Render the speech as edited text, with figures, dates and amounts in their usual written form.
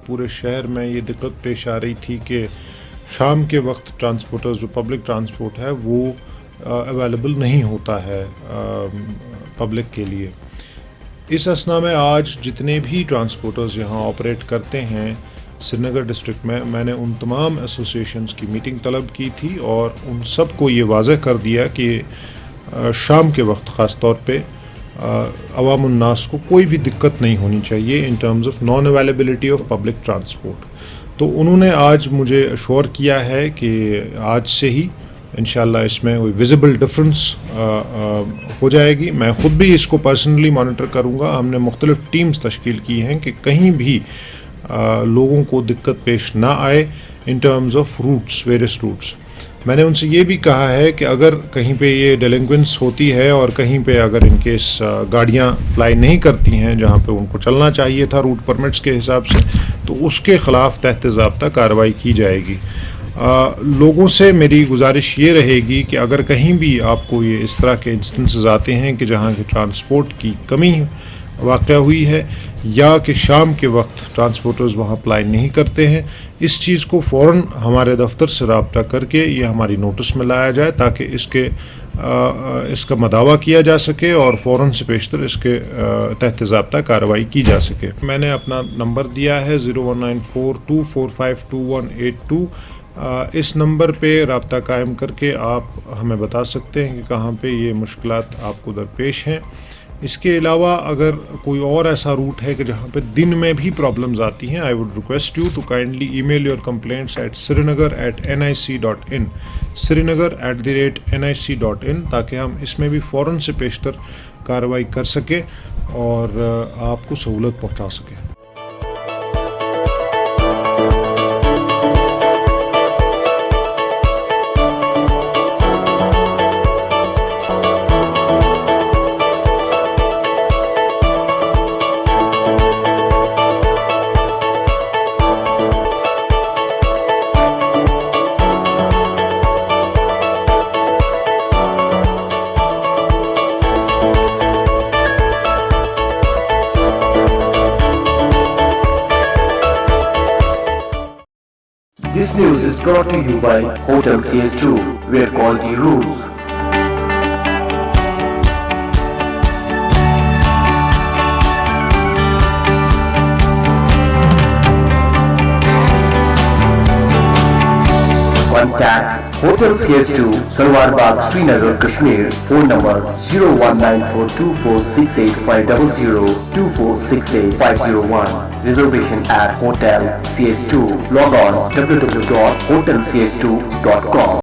پورے شہر میں یہ دقت پیش آ رہی تھی کہ شام کے وقت ٹرانسپورٹرز جو پبلک ٹرانسپورٹ ہے وہ اویلیبل نہیں ہوتا ہے پبلک کے لیے. اس اثنا میں آج جتنے بھی ٹرانسپورٹرز یہاں آپریٹ کرتے ہیں سری نگر ڈسٹرکٹ میں نے ان تمام ایسوسیشنز کی میٹنگ طلب کی تھی اور ان سب کو یہ واضح کر دیا کہ شام کے وقت خاص طور پہ عوام الناس کو کوئی بھی دقت نہیں ہونی چاہیے in terms of non availability of public transport. تو انہوں نے آج مجھے اشور کیا ہے کہ آج سے ہی انشاءاللہ اس میں کوئی ویزیبل ڈفرینس ہو جائے گی. میں خود بھی اس کو پرسنلی مانیٹر کروں گا. ہم نے مختلف ٹیمز تشکیل کی ہیں کہ کہیں بھی لوگوں کو دقت پیش نہ آئے in terms of roots various roots. میں نے ان سے یہ بھی کہا ہے کہ اگر کہیں پہ یہ ڈیلنکوینس ہوتی ہے اور کہیں پہ اگر ان کیس گاڑیاں اپلائی نہیں کرتی ہیں جہاں پہ ان کو چلنا چاہیے تھا روٹ پرمٹس کے حساب سے تو اس کے خلاف تحت ضابطہ کارروائی کی جائے گی. لوگوں سے میری گزارش یہ رہے گی کہ اگر کہیں بھی آپ کو یہ اس طرح کے انسٹنسز آتے ہیں کہ جہاں کی ٹرانسپورٹ کی کمی واقع ہوئی ہے یا کہ شام کے وقت ٹرانسپورٹرز وہاں اپلائی نہیں کرتے ہیں, اس چیز کو فوراً ہمارے دفتر سے رابطہ کر کے یہ ہماری نوٹس میں لایا جائے تاکہ اس کا مداوع کیا جا سکے اور فوراً سے پیشتر اس کے تحت ضابطہ کارروائی کی جا سکے. میں نے اپنا نمبر دیا ہے 019424522182. اس نمبر پہ رابطہ قائم کر کے آپ ہمیں بتا سکتے ہیں کہ کہاں پہ یہ مشکلات آپ کو درپیش ہیں. اس کے علاوہ اگر کوئی اور ایسا روٹ ہے کہ جہاں پہ دن میں بھی پرابلمز آتی ہیں, I would request you to kindly email your complaints at srinagar@nic.in srinagar@nic.in تاکہ ہم اس میں بھی فوراً سے پیشتر کارروائی کر سکیں اور آپ کو سہولت پہنچا سکیں. This news is brought to you by Hotel CS2, where quality rules. Contact Hotel CS2, Salwar Bagh, Srinagar, Kashmir. Phone number 0194246850 24685001. Reservation at Hotel CS2. Log on www.hotelcs2.com.